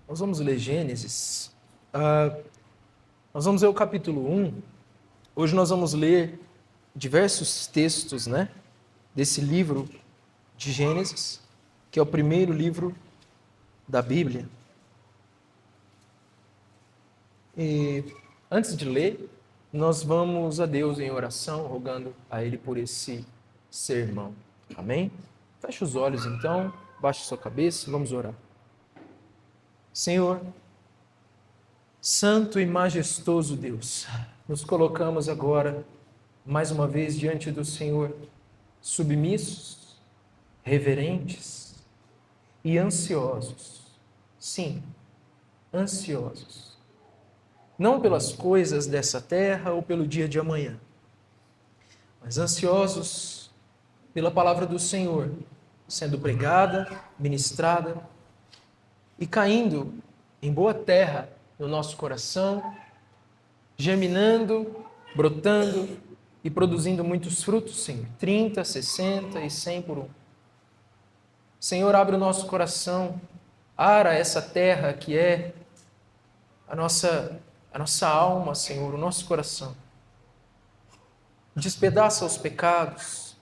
Nós vamos ler Gênesis. Nós vamos ler o capítulo 1. Hoje nós vamos ler diversos textos, desse livro de Gênesis, que é o primeiro livro da Bíblia. E antes de ler, nós vamos a Deus em oração, rogando a Ele por esse sermão. Amém? Feche os olhos então, baixe sua cabeça, vamos orar. Senhor, santo e majestoso Deus, nos colocamos agora, mais uma vez, diante do Senhor, submissos, reverentes e ansiosos. Sim, ansiosos. Não pelas coisas dessa terra ou pelo dia de amanhã, mas ansiosos pela palavra do Senhor, sendo pregada, ministrada e caindo em boa terra no nosso coração, germinando, brotando e produzindo muitos frutos, Senhor, 30, 60 e 100 por um. Senhor, abre o nosso coração, ara essa terra que é a nossa alma, Senhor, o nosso coração. Despedaça os pecados,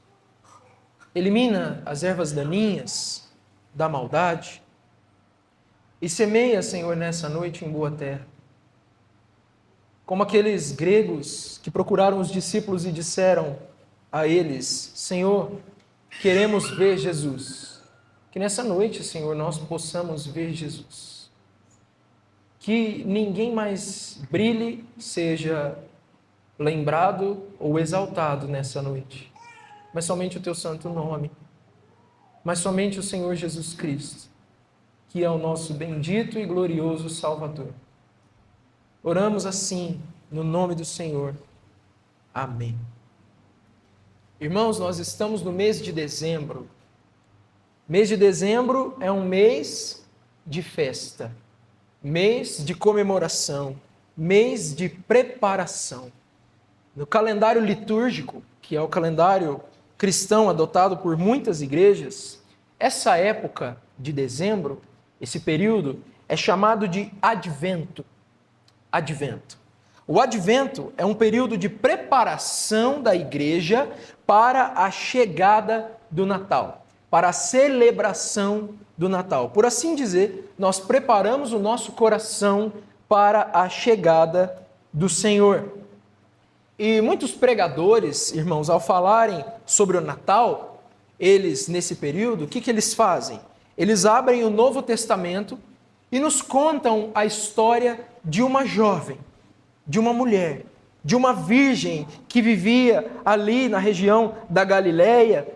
elimina as ervas daninhas da maldade e semeia, Senhor, nessa noite em boa terra. Como aqueles gregos que procuraram os discípulos e disseram a eles: Senhor, queremos ver Jesus. Que nessa noite, Senhor, nós possamos ver Jesus. Que ninguém mais brilhe, seja lembrado ou exaltado nessa noite, mas somente o Teu santo nome, mas somente o Senhor Jesus Cristo, que é o nosso bendito e glorioso Salvador. Oramos assim, no nome do Senhor. Amém. Irmãos, nós estamos no mês de dezembro. Mês de dezembro é um mês de festa, mês de comemoração, mês de preparação. No calendário litúrgico, que é o calendário cristão adotado por muitas igrejas, essa época de dezembro, esse período, é chamado de Advento. Advento. O Advento é um período de preparação da igreja para a chegada do Natal, para a celebração do Natal. Por assim dizer, nós preparamos o nosso coração para a chegada do Senhor. E muitos pregadores, irmãos, ao falarem sobre o Natal, eles, nesse período, o que eles fazem? Eles abrem o Novo Testamento e nos contam a história de uma jovem, de uma mulher, de uma virgem que vivia ali na região da Galileia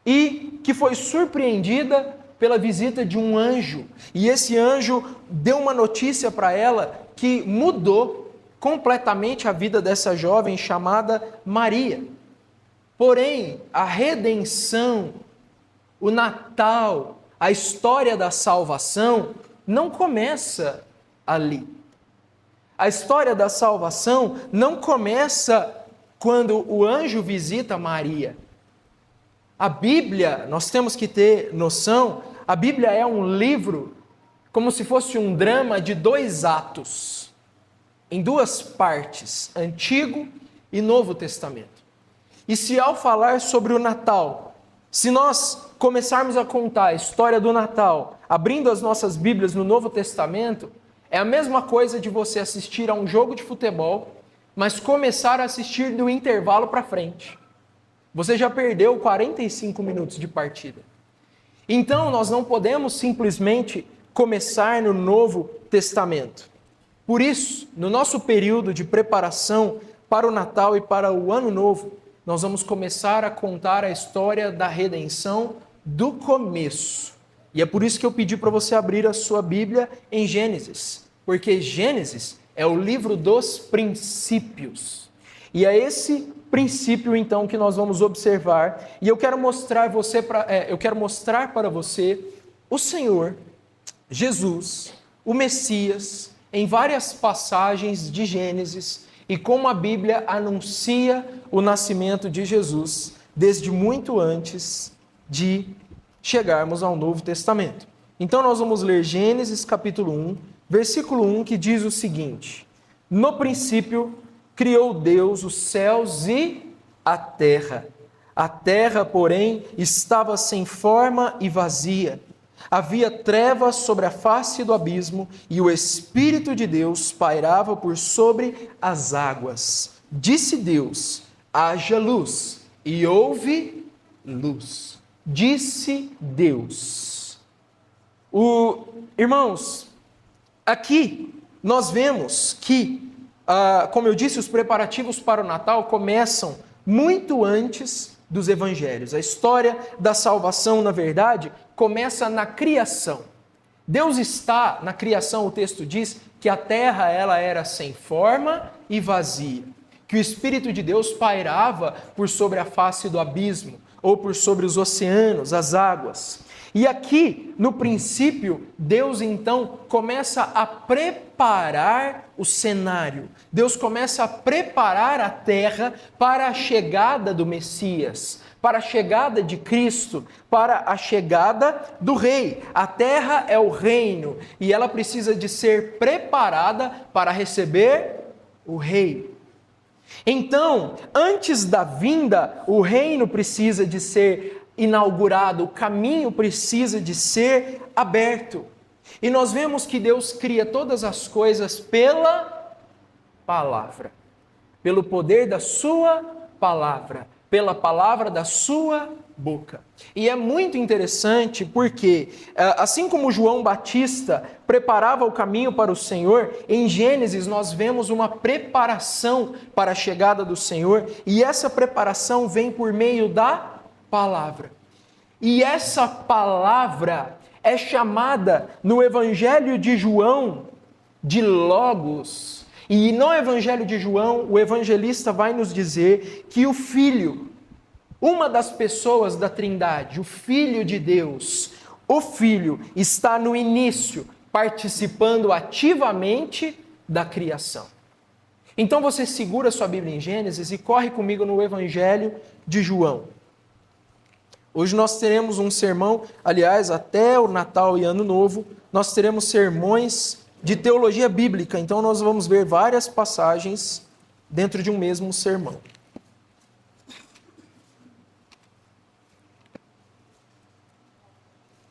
e que foi surpreendida pela visita de um anjo. E esse anjo deu uma notícia para ela que mudou completamente a vida dessa jovem chamada Maria. Porém, a redenção, o Natal, a história da salvação não começa ali. A história da salvação não começa quando o anjo visita Maria. A Bíblia, nós temos que ter noção, a Bíblia é um livro como se fosse um drama de 2 atos, em 2 partes, Antigo e Novo Testamento. E se ao falar sobre o Natal, se nós começarmos a contar a história do Natal, abrindo as nossas Bíblias no Novo Testamento, é a mesma coisa de você assistir a um jogo de futebol, mas começar a assistir do intervalo para frente. Você já perdeu 45 minutos de partida. Então, nós não podemos simplesmente começar no Novo Testamento. Por isso, no nosso período de preparação para o Natal e para o Ano Novo, nós vamos começar a contar a história da redenção do começo. E é por isso que eu pedi para você abrir a sua Bíblia em Gênesis, porque Gênesis é o livro dos princípios. E é esse princípio, então, que nós vamos observar, e eu quero mostrar para você o Senhor, Jesus, o Messias, em várias passagens de Gênesis, e como a Bíblia anuncia o nascimento de Jesus desde muito antes de chegarmos ao Novo Testamento. Então nós vamos ler Gênesis capítulo 1, versículo 1, que diz o seguinte: no princípio criou Deus os céus e a terra. A terra, porém, estava sem forma e vazia. Havia trevas sobre a face do abismo, e o Espírito de Deus pairava por sobre as águas. Disse Deus: haja luz, e houve luz. Disse Deus. Irmãos, aqui nós vemos que, como eu disse, os preparativos para o Natal começam muito antes dos evangelhos. A história da salvação, na verdade, começa na criação. Deus está na criação, o texto diz que a terra ela era sem forma e vazia, que o Espírito de Deus pairava por sobre a face do abismo, ou por sobre os oceanos, as águas. E aqui, no princípio, Deus então começa a preparar o cenário. Deus começa a preparar a terra para a chegada do Messias, para a chegada de Cristo, para a chegada do Rei. A terra é o reino e ela precisa de ser preparada para receber o Rei. Então, antes da vinda, o reino precisa de ser inaugurado, o caminho precisa de ser aberto. E nós vemos que Deus cria todas as coisas pela palavra, pelo poder da sua palavra, pela palavra da sua boca. E é muito interessante porque, assim como João Batista preparava o caminho para o Senhor, em Gênesis nós vemos uma preparação para a chegada do Senhor, e essa preparação vem por meio da palavra. E essa palavra é chamada no Evangelho de João de Logos. E no Evangelho de João, o evangelista vai nos dizer que o Filho, uma das pessoas da Trindade, o Filho de Deus, o Filho está no início, participando ativamente da criação. Então você segura sua Bíblia em Gênesis e corre comigo no Evangelho de João. Hoje nós teremos um sermão, aliás, até o Natal e Ano Novo, nós teremos sermões de teologia bíblica, então nós vamos ver várias passagens dentro de um mesmo sermão.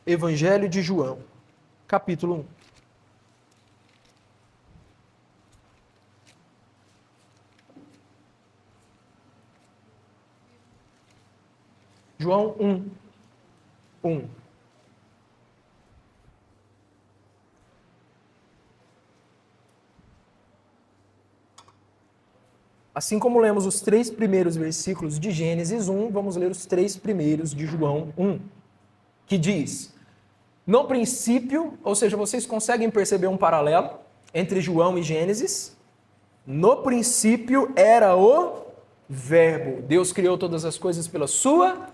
Evangelho de João, capítulo 1. João 1. Assim como lemos os 3 primeiros versículos de Gênesis 1, vamos ler os 3 primeiros de João 1, que diz: no princípio, ou seja, vocês conseguem perceber um paralelo entre João e Gênesis? No princípio era o Verbo. Deus criou todas as coisas pela sua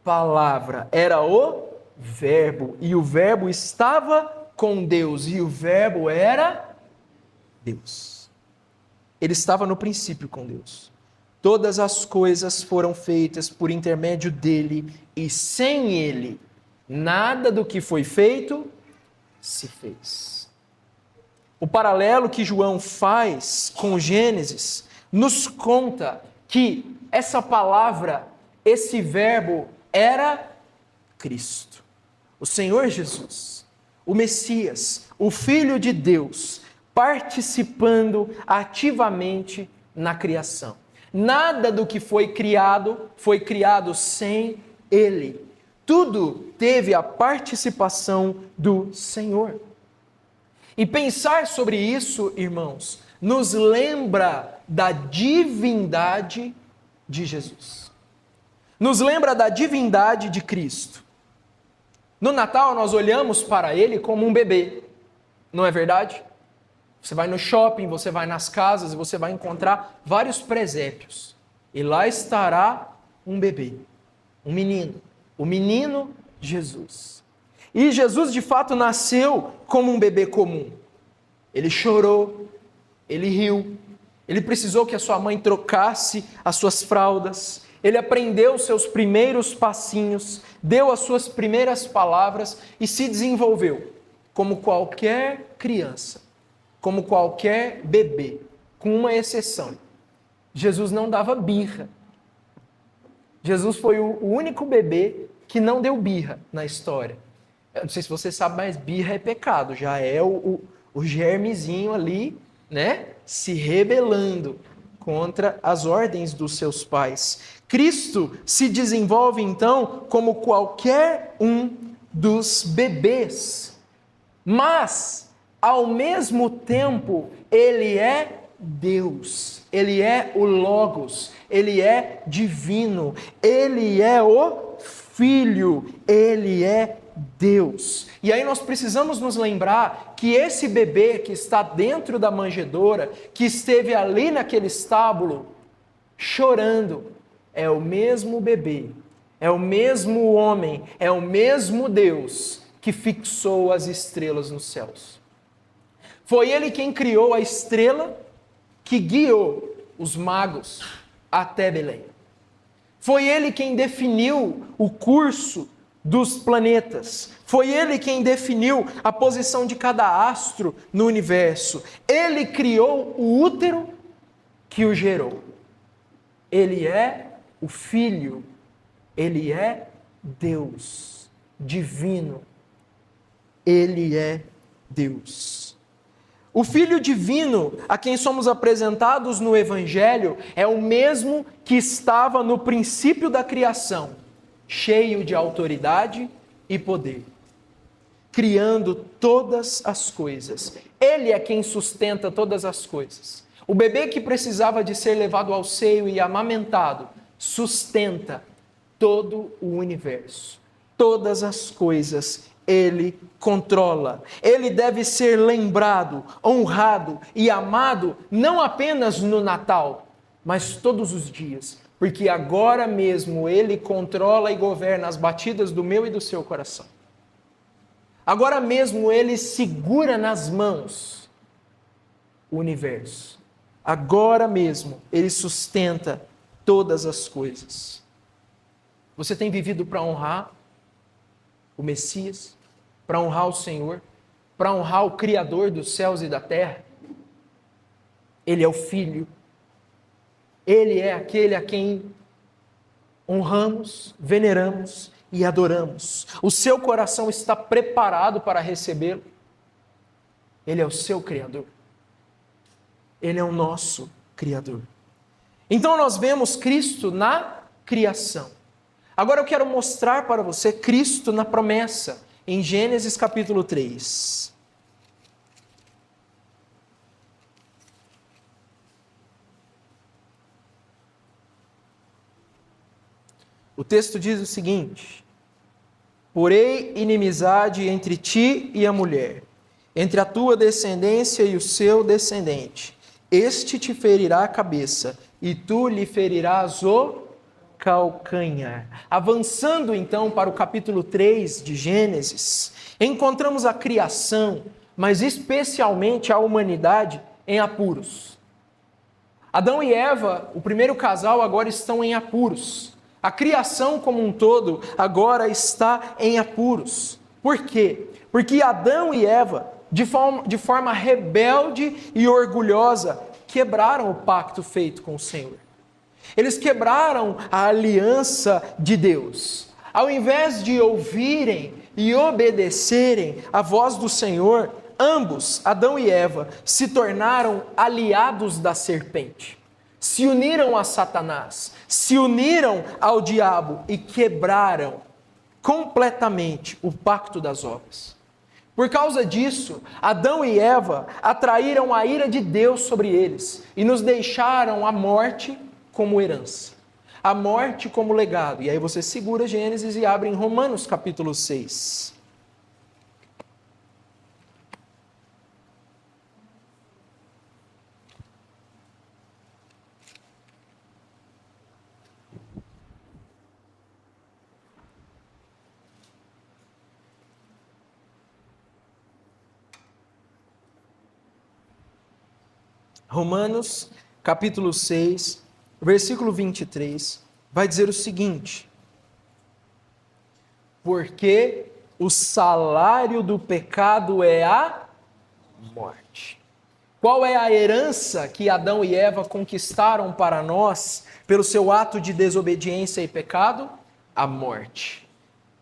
palavra. Era o Verbo. E o Verbo estava com Deus. E o Verbo era Deus. Ele estava no princípio com Deus. Todas as coisas foram feitas por intermédio dele, e sem ele, nada do que foi feito se fez. O paralelo que João faz com Gênesis nos conta que essa palavra, esse verbo, era Cristo, o Senhor Jesus, o Messias, o Filho de Deus, participando ativamente na criação. Nada do que foi criado sem ele. Tudo teve a participação do Senhor. E pensar sobre isso, irmãos, nos lembra da divindade de Jesus. Nos lembra da divindade de Cristo. No Natal, nós olhamos para ele como um bebê, não é verdade? Você vai no shopping, você vai nas casas e você vai encontrar vários presépios. E lá estará um bebê, um menino, o menino Jesus. E Jesus de fato nasceu como um bebê comum. Ele chorou, ele riu, ele precisou que a sua mãe trocasse as suas fraldas, ele aprendeu os seus primeiros passinhos, deu as suas primeiras palavras e se desenvolveu como qualquer criança. como qualquer bebê, com uma exceção. Jesus não dava birra. Jesus foi o único bebê que não deu birra na história. Eu não sei se você sabe, mas birra é pecado. Já é o germezinho ali, né? Se rebelando contra as ordens dos seus pais. Cristo se desenvolve, então, como qualquer um dos bebês. Mas, ao mesmo tempo, ele é Deus, ele é o Logos, ele é divino, ele é o Filho, ele é Deus. E aí nós precisamos nos lembrar que esse bebê que está dentro da manjedoura, que esteve ali naquele estábulo, chorando, é o mesmo bebê, é o mesmo homem, é o mesmo Deus que fixou as estrelas nos céus. Foi ele quem criou a estrela que guiou os magos até Belém. Foi ele quem definiu o curso dos planetas. Foi ele quem definiu a posição de cada astro no universo. Ele criou o útero que o gerou. Ele é o Filho. Ele é Deus divino. Ele é Deus. O Filho divino, a quem somos apresentados no Evangelho, é o mesmo que estava no princípio da criação, cheio de autoridade e poder, criando todas as coisas. Ele é quem sustenta todas as coisas. O bebê que precisava de ser levado ao seio e amamentado, sustenta todo o universo, todas as coisas. Ele controla. Ele deve ser lembrado, honrado e amado não apenas no Natal, mas todos os dias, porque agora mesmo Ele controla e governa as batidas do meu e do seu coração. Agora mesmo Ele segura nas mãos o universo. Agora mesmo Ele sustenta todas as coisas. Você tem vivido para honrar o Messias, para honrar o Senhor, para honrar o Criador dos céus e da terra? Ele é o Filho. Ele é aquele a quem honramos, veneramos e adoramos. O seu coração está preparado para recebê-lo. Ele é o seu Criador. Ele é o nosso Criador. Então nós vemos Cristo na criação. Agora eu quero mostrar para você Cristo na promessa, em Gênesis capítulo 3. O texto diz o seguinte: porém inimizade entre ti e a mulher, entre a tua descendência e o seu descendente. Este te ferirá a cabeça, e tu lhe ferirás o calcanhar. Avançando então para o capítulo 3 de Gênesis, encontramos a criação, mas especialmente a humanidade em apuros. Adão e Eva, o primeiro casal, agora estão em apuros. A criação como um todo agora está em apuros. Por quê? Porque Adão e Eva, de forma rebelde e orgulhosa, quebraram o pacto feito com o Senhor. Eles quebraram a aliança de Deus. Ao invés de ouvirem e obedecerem a voz do Senhor, ambos, Adão e Eva, se tornaram aliados da serpente. Se uniram a Satanás, se uniram ao diabo e quebraram completamente o pacto das obras. Por causa disso, Adão e Eva atraíram a ira de Deus sobre eles e nos deixaram a morte como herança, a morte como legado. E aí você segura Gênesis e abre em Romanos capítulo 6. Romanos capítulo 6, versículo 23, vai dizer o seguinte: porque o salário do pecado é a morte. Qual é a herança que Adão e Eva conquistaram para nós pelo seu ato de desobediência e pecado? A morte,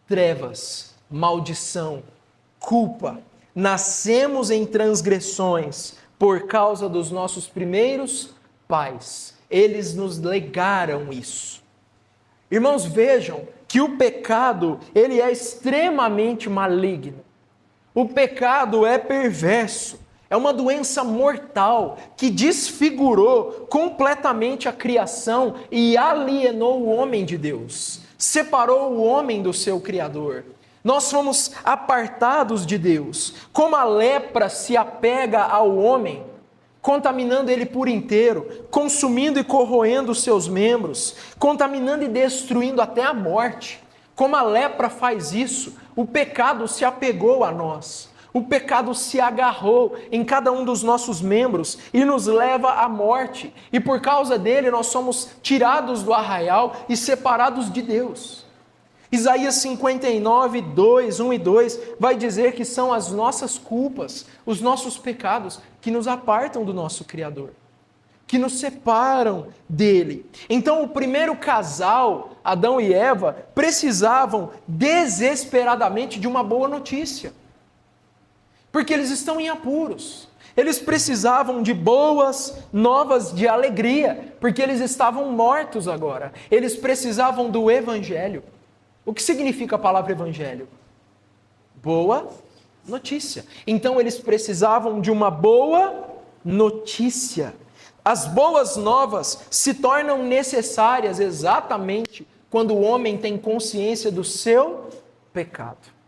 trevas, maldição, culpa. Nascemos em transgressões por causa dos nossos primeiros pais. Eles nos legaram isso. Irmãos, vejam que o pecado, ele é extremamente maligno. O pecado é perverso. É uma doença mortal que desfigurou completamente a criação e alienou o homem de Deus. Separou o homem do seu Criador. Nós fomos apartados de Deus. Como a lepra se apega ao homem, contaminando ele por inteiro, consumindo e corroendo os seus membros, contaminando e destruindo até a morte. Como a lepra faz isso, o pecado se apegou a nós. O pecado se agarrou em cada um dos nossos membros e nos leva à morte. E por causa dele nós somos tirados do arraial e separados de Deus. Isaías 59, 2, 1 e 2 vai dizer que são as nossas culpas, os nossos pecados que nos apartam do nosso Criador, que nos separam dele. Então o primeiro casal, Adão e Eva, precisavam desesperadamente de uma boa notícia. Porque eles estão em apuros. Eles precisavam de boas novas de alegria, porque eles estavam mortos agora. Eles precisavam do Evangelho. O que significa a palavra Evangelho? Boa notícia. Então eles precisavam de uma boa notícia. As boas novas se tornam necessárias exatamente quando o homem tem consciência do seu pecado.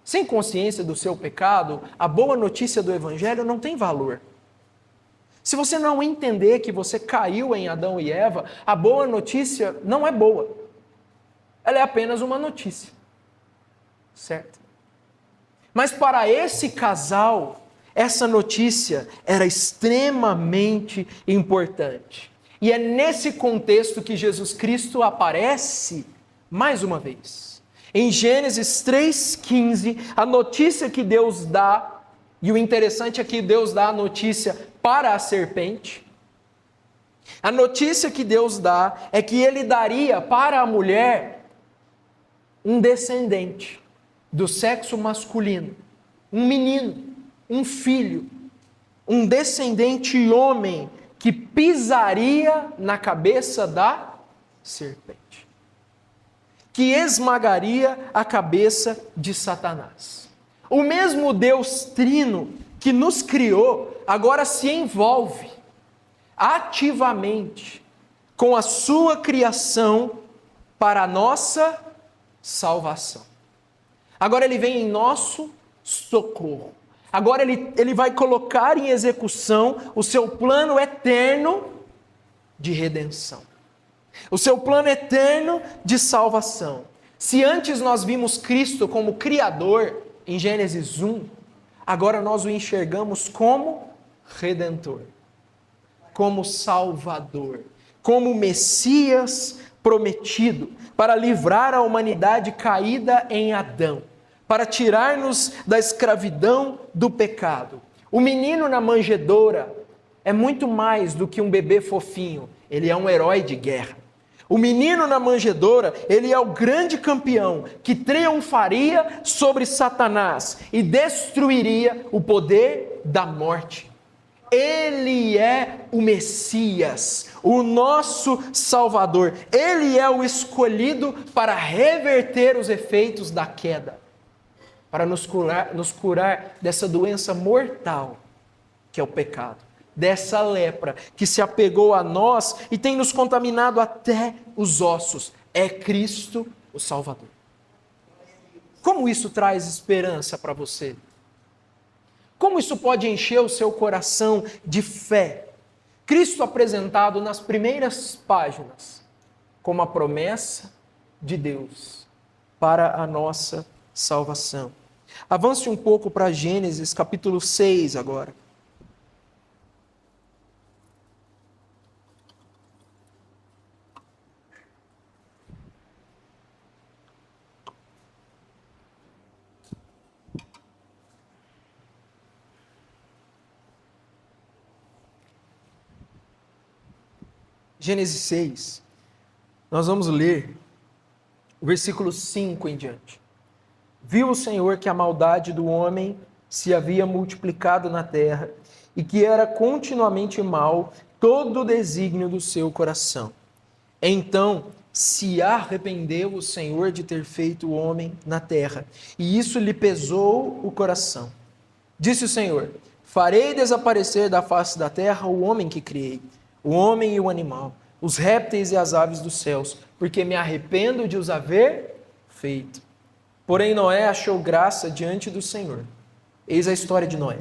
Sem consciência do seu pecado, a boa notícia do Evangelho não tem valor. Se você não entender que você caiu em Adão e Eva, a boa notícia não é boa. Ela é apenas uma notícia. Certo? Mas para esse casal, essa notícia era extremamente importante. E é nesse contexto que Jesus Cristo aparece mais uma vez. Em Gênesis 3,15, a notícia que Deus dá, e o interessante é que Deus dá a notícia para a serpente. A notícia que Deus dá é que ele daria para a mulher um descendente do sexo masculino, um menino, um filho, um descendente homem que pisaria na cabeça da serpente, que esmagaria a cabeça de Satanás. O mesmo Deus Trino que nos criou, agora se envolve ativamente com a sua criação para a nossa salvação. Agora ele vem em nosso socorro. Agora ele vai colocar em execução o seu plano eterno de redenção. O seu plano eterno de salvação. Se antes nós vimos Cristo como Criador, em Gênesis 1, agora nós o enxergamos como Redentor, como Salvador, como Messias prometido, para livrar a humanidade caída em Adão, para tirar-nos da escravidão do pecado. O menino na manjedoura é muito mais do que um bebê fofinho, ele é um herói de guerra. O menino na manjedoura, ele é o grande campeão que triunfaria sobre Satanás e destruiria o poder da morte. Ele é o Messias, o nosso Salvador. Ele é o escolhido para reverter os efeitos da queda, para nos curar dessa doença mortal que é o pecado. Dessa lepra que se apegou a nós e tem nos contaminado até os ossos. É Cristo o Salvador. Como isso traz esperança para você? Como isso pode encher o seu coração de fé? Cristo apresentado nas primeiras páginas como a promessa de Deus para a nossa salvação. Avance um pouco para Gênesis capítulo 6 agora. Gênesis 6, nós vamos ler o versículo 5 em diante. Viu o Senhor que a maldade do homem se havia multiplicado na terra e que era continuamente mal todo o desígnio do seu coração. Então se arrependeu o Senhor de ter feito o homem na terra, e isso lhe pesou o coração. Disse o Senhor: farei desaparecer da face da terra o homem que criei, o homem e o animal, os répteis e as aves dos céus, porque me arrependo de os haver feito. Porém Noé achou graça diante do Senhor. Eis a história de Noé.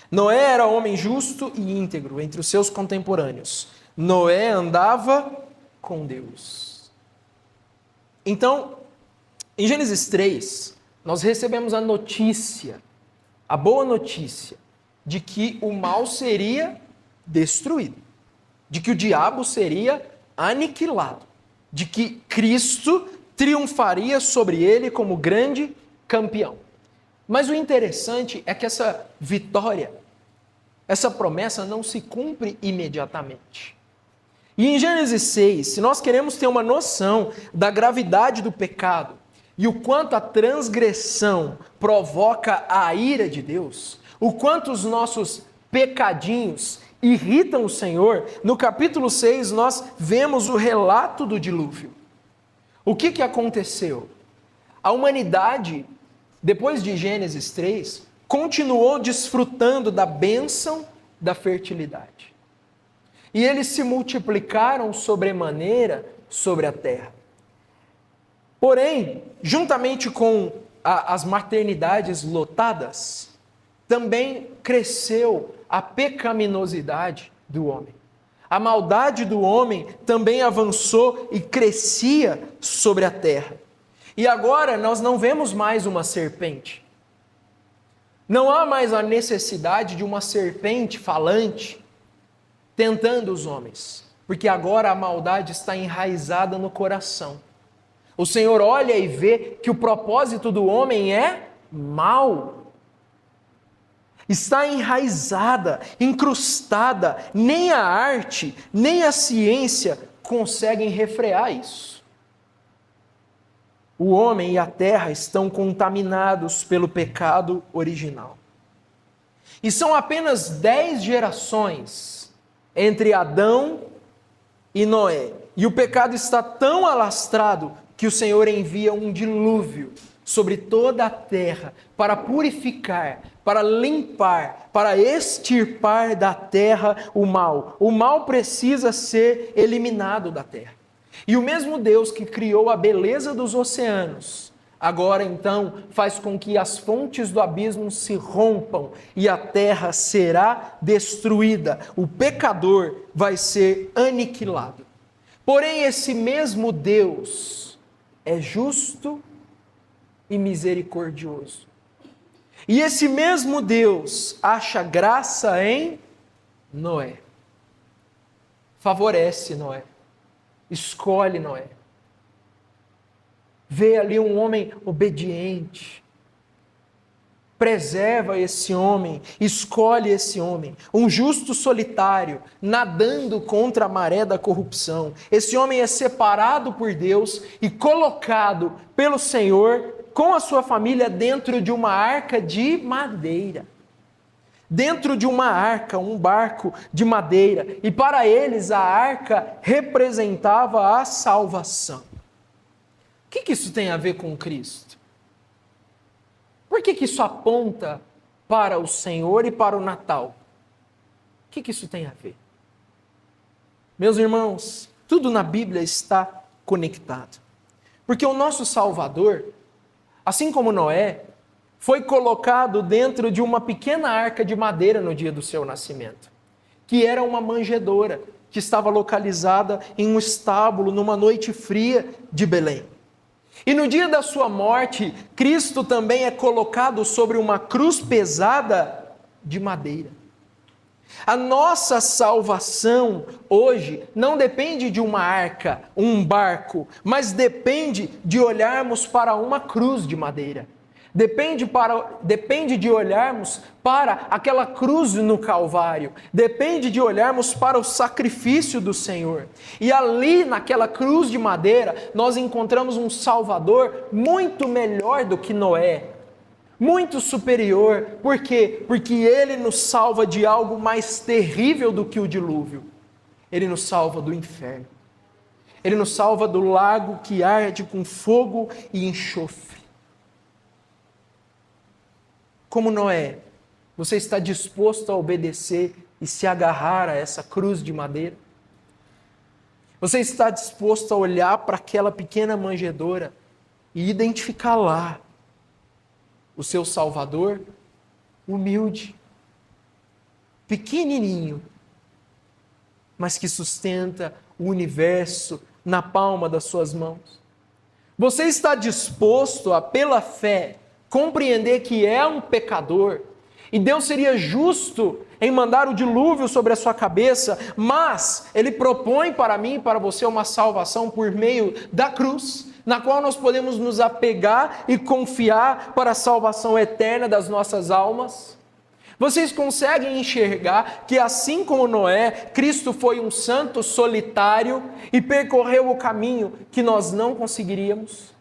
Noé era homem justo e íntegro entre os seus contemporâneos. Noé andava com Deus. Então, em Gênesis 3, nós recebemos a notícia, a boa notícia, de que o mal seria destruído, de que o diabo seria aniquilado, de que Cristo triunfaria sobre ele como grande campeão. Mas o interessante é que essa vitória, essa promessa não se cumpre imediatamente. E em Gênesis 6, se nós queremos ter uma noção da gravidade do pecado e o quanto a transgressão provoca a ira de Deus, o quanto os nossos pecadinhos irritam o Senhor, no capítulo 6 nós vemos o relato do dilúvio. O que aconteceu? A humanidade, depois de Gênesis 3, continuou desfrutando da bênção da fertilidade. E eles se multiplicaram sobremaneira sobre a terra. Porém, juntamente com as maternidades lotadas, também cresceu a pecaminosidade do homem. A maldade do homem também avançou e crescia sobre a terra. E agora nós não vemos mais uma serpente. Não há mais a necessidade de uma serpente falante tentando os homens, porque agora a maldade está enraizada no coração. O Senhor olha e vê que o propósito do homem é mal. Está enraizada, incrustada, nem a arte, nem a ciência conseguem refrear isso. O homem e a terra estão contaminados pelo pecado original. E são apenas 10 gerações entre Adão e Noé. E o pecado está tão alastrado que o Senhor envia um dilúvio sobre toda a terra para purificar, para limpar, para extirpar da terra o mal. O mal precisa ser eliminado da terra. E o mesmo Deus que criou a beleza dos oceanos, agora então faz com que as fontes do abismo se rompam e a terra será destruída. O pecador vai ser aniquilado. Porém, esse mesmo Deus é justo e misericordioso. E esse mesmo Deus acha graça em Noé. Favorece Noé. Escolhe Noé. Vê ali um homem obediente. Preserva esse homem, escolhe esse homem. Um justo solitário, nadando contra a maré da corrupção. Esse homem é separado por Deus e colocado pelo Senhor com a sua família dentro de uma arca de madeira. Dentro de uma arca, um barco de madeira. E para eles a arca representava a salvação. O que isso tem a ver com Cristo? Por que isso aponta para o Senhor e para o Natal? O que isso tem a ver? Meus irmãos, tudo na Bíblia está conectado. Porque o nosso Salvador, assim como Noé, foi colocado dentro de uma pequena arca de madeira no dia do seu nascimento, que era uma manjedoura, que estava localizada em um estábulo numa noite fria de Belém. E no dia da sua morte, Cristo também é colocado sobre uma cruz pesada de madeira. A nossa salvação hoje não depende de uma arca, um barco, mas depende de olharmos para uma cruz de madeira. Depende de olharmos para aquela cruz no Calvário. Depende de olharmos para o sacrifício do Senhor. E ali, naquela cruz de madeira, nós encontramos um Salvador muito melhor do que Noé. Muito superior. Por quê? Porque Ele nos salva de algo mais terrível do que o dilúvio. Ele nos salva do inferno. Ele nos salva do lago que arde com fogo e enxofre. Como Noé, você está disposto a obedecer e se agarrar a essa cruz de madeira? Você está disposto a olhar para aquela pequena manjedoura e identificar lá o seu Salvador humilde, pequenininho, mas que sustenta o universo na palma das suas mãos? Você está disposto a, pela fé, compreender que é um pecador e Deus seria justo em mandar o dilúvio sobre a sua cabeça, mas Ele propõe para mim e para você uma salvação por meio da cruz, na qual nós podemos nos apegar e confiar para a salvação eterna das nossas almas? Vocês conseguem enxergar que, assim como Noé, Cristo foi um santo solitário e percorreu o caminho que nós não conseguiríamos,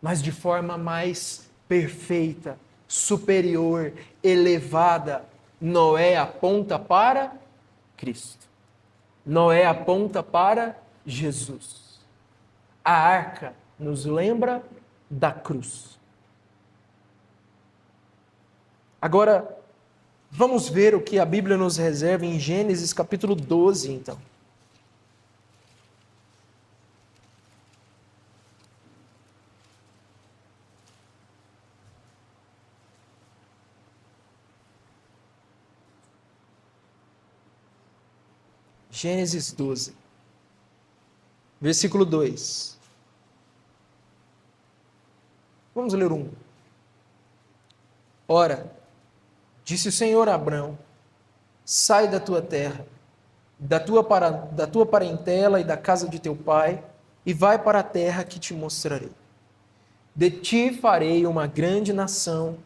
mas de forma mais perfeita, superior, elevada? Noé aponta para Cristo. Noé aponta para Jesus. A arca nos lembra da cruz. Agora, vamos ver o que a Bíblia nos reserva em Gênesis capítulo 12, então. Gênesis 12, versículo 2. Vamos ler 1. Ora, disse o Senhor a Abrão: sai da tua terra, da tua parentela e da casa de teu pai, e vai para a terra que te mostrarei. De ti farei uma grande nação,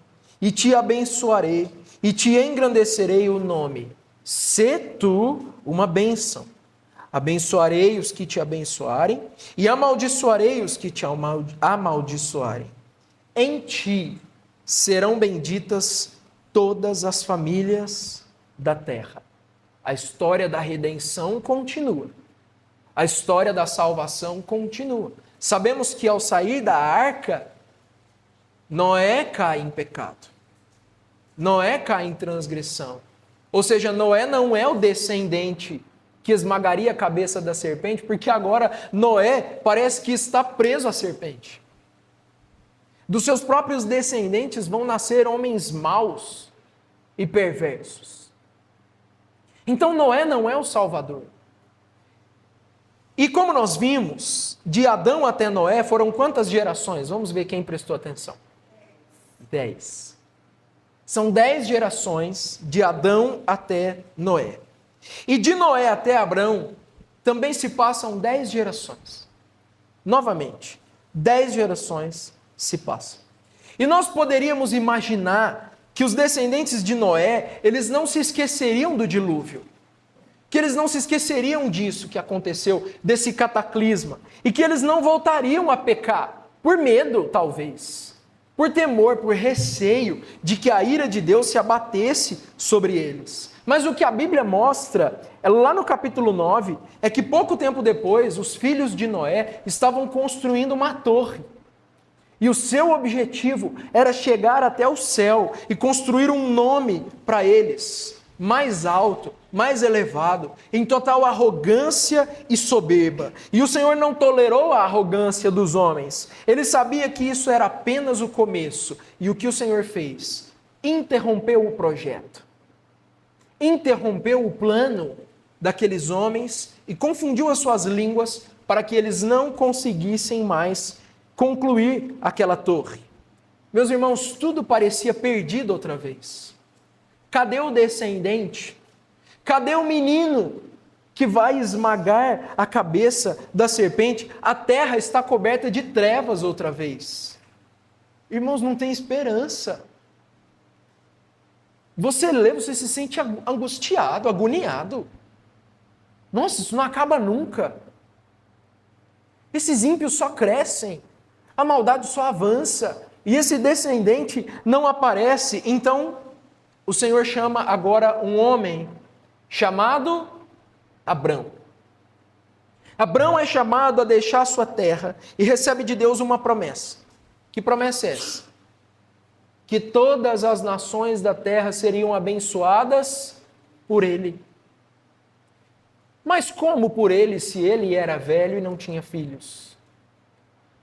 e te abençoarei, e te engrandecerei o nome. Sê tu uma bênção. Abençoarei os que te abençoarem, e amaldiçoarei os que te amaldiçoarem. Em ti serão benditas todas as famílias da terra. A história da redenção continua. A história da salvação continua. Sabemos que ao sair da arca, Noé cai em pecado. Noé cai em transgressão. Ou seja, Noé não é o descendente que esmagaria a cabeça da serpente, porque agora Noé parece que está preso à serpente. Dos seus próprios descendentes vão nascer homens maus e perversos. Então Noé não é o Salvador. E como nós vimos, de Adão até Noé foram quantas gerações? Vamos ver quem prestou atenção. 10. São 10 gerações de Adão até Noé. E de Noé até Abrão também se passam 10 gerações. Novamente, 10 gerações se passam. E nós poderíamos imaginar que os descendentes de Noé, eles não se esqueceriam do dilúvio. Que eles não se esqueceriam disso que aconteceu, desse cataclisma. E que eles não voltariam a pecar, por medo, talvez. Por temor, por receio de que a ira de Deus se abatesse sobre eles. Mas o que a Bíblia mostra, lá no capítulo 9, é que pouco tempo depois, os filhos de Noé estavam construindo uma torre. E o seu objetivo era chegar até o céu e construir um nome para eles, mais alto, mais elevado, em total arrogância e soberba. E o Senhor não tolerou a arrogância dos homens. Ele sabia que isso era apenas o começo. E o que o Senhor fez? Interrompeu o projeto. Interrompeu o plano daqueles homens e confundiu as suas línguas para que eles não conseguissem mais concluir aquela torre. Meus irmãos, tudo parecia perdido outra vez. Cadê o descendente? Cadê o menino que vai esmagar a cabeça da serpente? A terra está coberta de trevas outra vez. Irmãos, não tem esperança. Você lê, você se sente angustiado, agoniado. Nossa, isso não acaba nunca. Esses ímpios só crescem, a maldade só avança, e esse descendente não aparece. Então, o Senhor chama agora um homem chamado Abrão. Abrão é chamado a deixar sua terra e recebe de Deus uma promessa. Que promessa é essa? Que todas as nações da terra seriam abençoadas por ele. Mas como por ele, se ele era velho e não tinha filhos?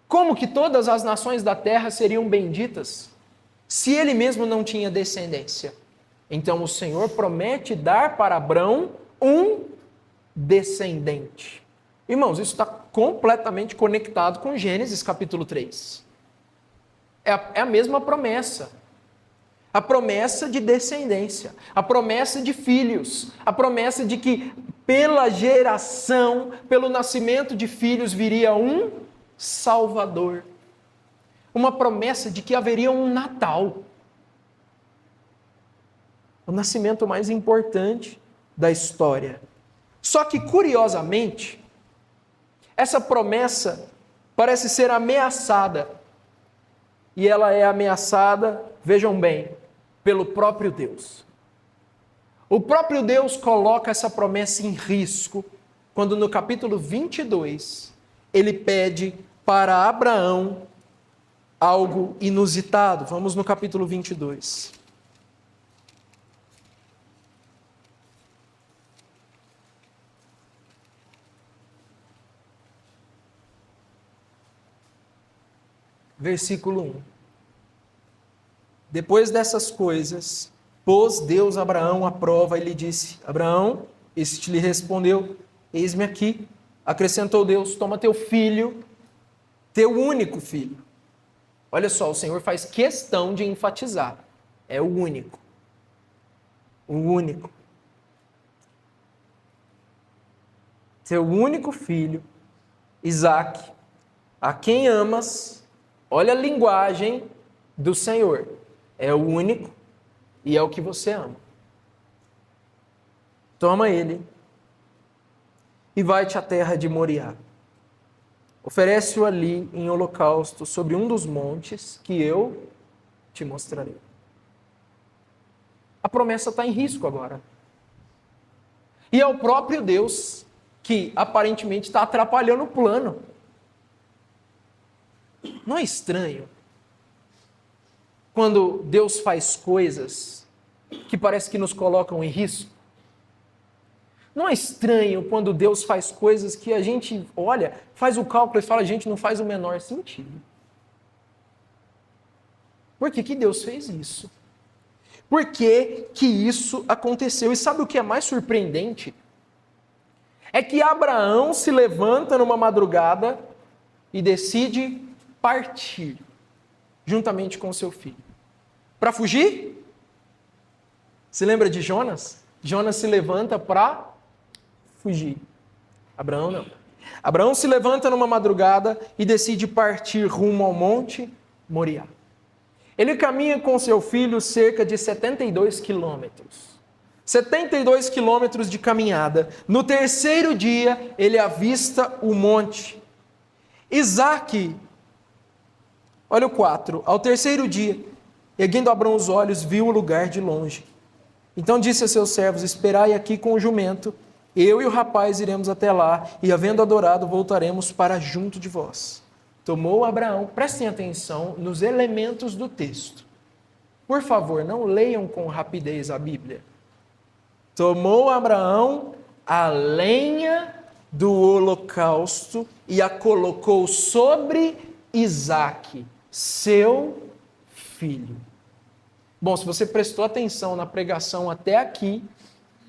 Como que todas as nações da terra seriam benditas, se ele mesmo não tinha descendência? Então o Senhor promete dar para Abrão um descendente. Irmãos, isso está completamente conectado com Gênesis capítulo 3. É a mesma promessa. A promessa de descendência, a promessa de filhos, a promessa de que pela geração, pelo nascimento de filhos, viria um Salvador. Uma promessa de que haveria um Natal. O nascimento mais importante da história. Só que, curiosamente, essa promessa parece ser ameaçada. E ela é ameaçada, vejam bem, pelo próprio Deus. O próprio Deus coloca essa promessa em risco, quando no capítulo 22, ele pede para Abraão algo inusitado. Vamos no capítulo 22. Versículo 1. Depois dessas coisas, pôs Deus Abraão à prova e lhe disse: Abraão, este lhe respondeu: eis-me aqui. Acrescentou Deus: toma teu filho, teu único filho. Olha só, o Senhor faz questão de enfatizar: é o único. O único. Teu único filho, Isaque, a quem amas. Olha a linguagem do Senhor. É o único e é o que você ama. Toma ele e vai-te à terra de Moriá. Oferece-o ali em holocausto sobre um dos montes que eu te mostrarei. A promessa está em risco agora. E é o próprio Deus que aparentemente está atrapalhando o plano. Não é estranho quando Deus faz coisas que parece que nos colocam em risco? Não é estranho quando Deus faz coisas que a gente olha, faz o cálculo e fala: gente, não faz o menor sentido. Por que Deus fez isso? Por que isso aconteceu? E sabe o que é mais surpreendente? É que Abraão se levanta numa madrugada e decide partir, juntamente com seu filho. Para fugir? Se lembra de Jonas? Jonas se levanta para fugir. Abraão não. Abraão se levanta numa madrugada e decide partir rumo ao monte Moriá. Ele caminha com seu filho cerca de 72 quilômetros. 72 quilômetros de caminhada. No terceiro dia, ele avista o monte. Isaque, olha o 4. Ao terceiro dia, erguendo Abraão os olhos, viu o lugar de longe. Então disse a seus servos: esperai aqui com o jumento, eu e o rapaz iremos até lá, e havendo adorado, voltaremos para junto de vós. Tomou Abraão, prestem atenção nos elementos do texto. Por favor, não leiam com rapidez a Bíblia. Tomou Abraão a lenha do holocausto e a colocou sobre Isaque, seu filho. Bom, se você prestou atenção na pregação até aqui,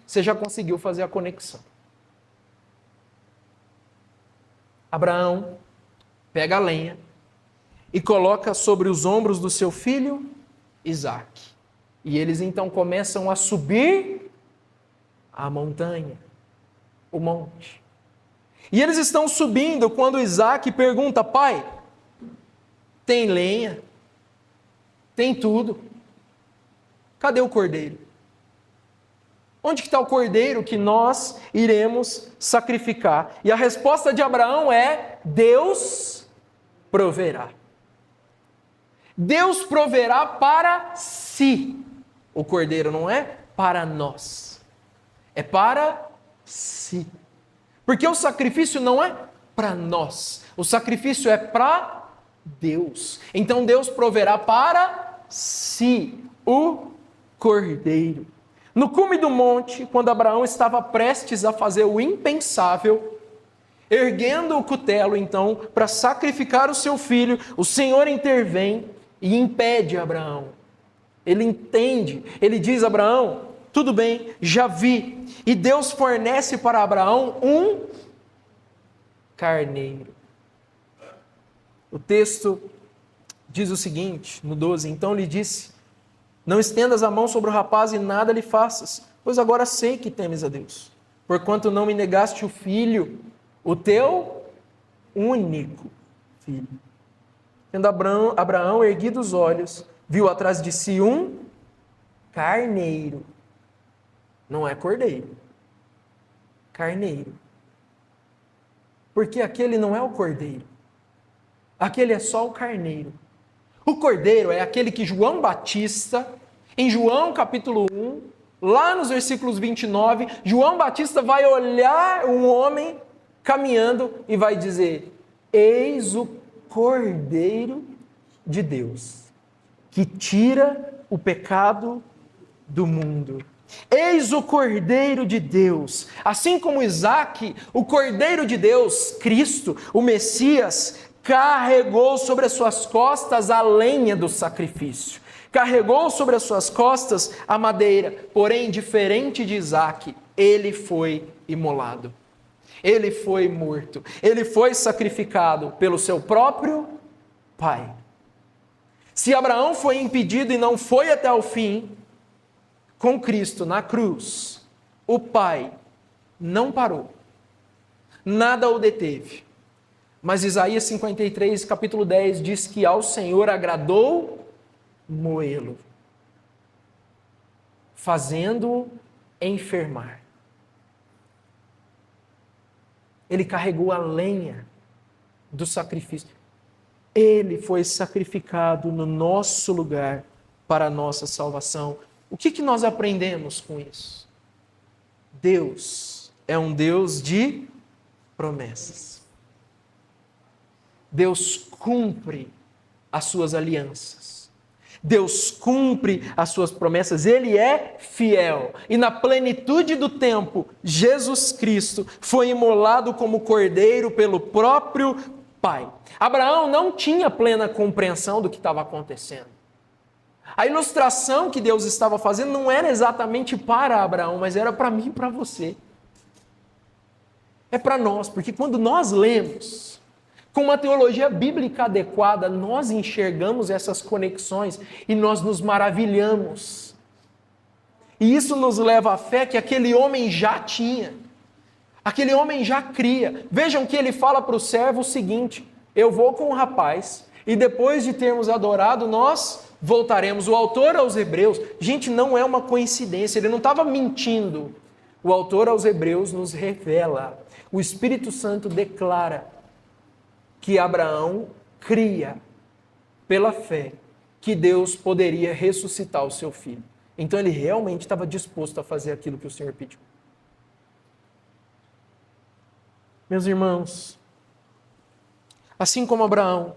você já conseguiu fazer a conexão. Abraão pega a lenha e coloca sobre os ombros do seu filho Isaque. E eles então começam a subir a montanha, o monte. E eles estão subindo quando Isaque pergunta: pai, tem lenha? tem tudo. Cadê o cordeiro? Onde que está o cordeiro que nós iremos sacrificar? E a resposta de Abraão é: Deus proverá. Deus proverá para si. O cordeiro não é para nós, é para si. Porque o sacrifício não é para nós, o sacrifício é para Deus. Então Deus proverá para si o cordeiro. No cume do monte, quando Abraão estava prestes a fazer o impensável, erguendo o cutelo então para sacrificar o seu filho, o Senhor intervém e impede Abraão. Ele entende, ele diz: Abraão, tudo bem, já vi. E Deus fornece para Abraão um carneiro. O texto diz o seguinte, no 12: então lhe disse: não estendas a mão sobre o rapaz e nada lhe faças, pois agora sei que temes a Deus, porquanto não me negaste o filho, o teu único filho. Tendo Abraão erguido os olhos, viu atrás de si um carneiro. Não é cordeiro. Carneiro. Porque aquele não é o cordeiro. Aquele é só o carneiro. O cordeiro é aquele que João Batista, em João capítulo 1, lá nos versículos 29, João Batista vai olhar um homem caminhando e vai dizer: eis o Cordeiro de Deus, que tira o pecado do mundo. Eis o Cordeiro de Deus. Assim como Isaac, o Cordeiro de Deus, Cristo, o Messias, carregou sobre as suas costas a lenha do sacrifício. Carregou sobre as suas costas a madeira. Porém, diferente de Isaac, ele foi imolado. Ele foi morto. Ele foi sacrificado pelo seu próprio pai. Se Abraão foi impedido e não foi até o fim, com Cristo na cruz, o pai não parou. Nada o deteve. Mas Isaías 53, capítulo 10, diz que ao Senhor agradou moê-lo, fazendo-o enfermar. Ele carregou a lenha do sacrifício. Ele foi sacrificado no nosso lugar para a nossa salvação. O que nós aprendemos com isso? Deus é um Deus de promessas. Deus cumpre as suas alianças. Deus cumpre as suas promessas, Ele é fiel. E na plenitude do tempo, Jesus Cristo foi imolado como cordeiro pelo próprio Pai. Abraão não tinha plena compreensão do que estava acontecendo. A ilustração que Deus estava fazendo não era exatamente para Abraão, mas era para mim e para você. É para nós, porque quando nós lemos com uma teologia bíblica adequada, nós enxergamos essas conexões e nós nos maravilhamos. E isso nos leva à fé que aquele homem já tinha. Aquele homem já cria. Vejam que ele fala para o servo o seguinte: eu vou com o rapaz e depois de termos adorado, nós voltaremos. O autor aos Hebreus, gente, não é uma coincidência, ele não estava mentindo. O autor aos Hebreus nos revela, o Espírito Santo declara que Abraão cria pela fé que Deus poderia ressuscitar o seu filho. Então ele realmente estava disposto a fazer aquilo que o Senhor pediu. Meus irmãos, assim como Abraão,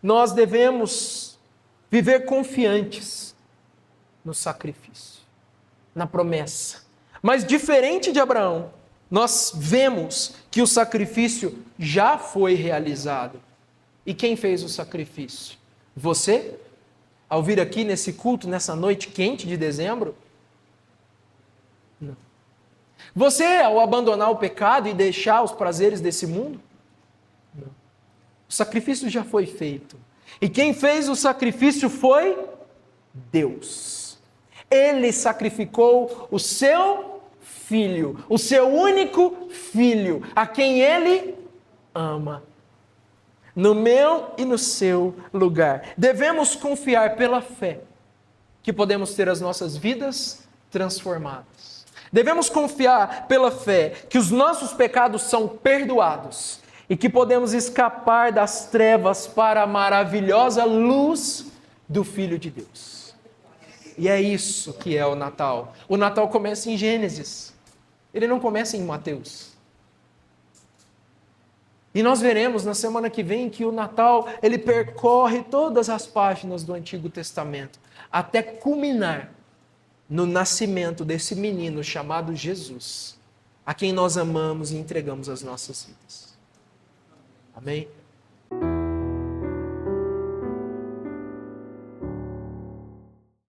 nós devemos viver confiantes no sacrifício, na promessa. Mas diferente de Abraão, nós vemos que o sacrifício já foi realizado. E quem fez o sacrifício? Você? Ao vir aqui nesse culto, nessa noite quente de dezembro? Não. Você, ao abandonar o pecado e deixar os prazeres desse mundo? Não. O sacrifício já foi feito. E quem fez o sacrifício foi Deus. Ele sacrificou o seu filho, o seu único filho, a quem ele ama. no meu e no seu lugar. Devemos confiar pela fé que podemos ter as nossas vidas transformadas. Devemos confiar pela fé que os nossos pecados são perdoados e que podemos escapar das trevas para a maravilhosa luz do Filho de Deus. E é isso que é o Natal. O Natal começa em Gênesis. Ele não começa em Mateus. E nós veremos na semana que vem que o Natal, ele percorre todas as páginas do Antigo Testamento, até culminar no nascimento desse menino chamado Jesus, a quem nós amamos e entregamos as nossas vidas. Amém?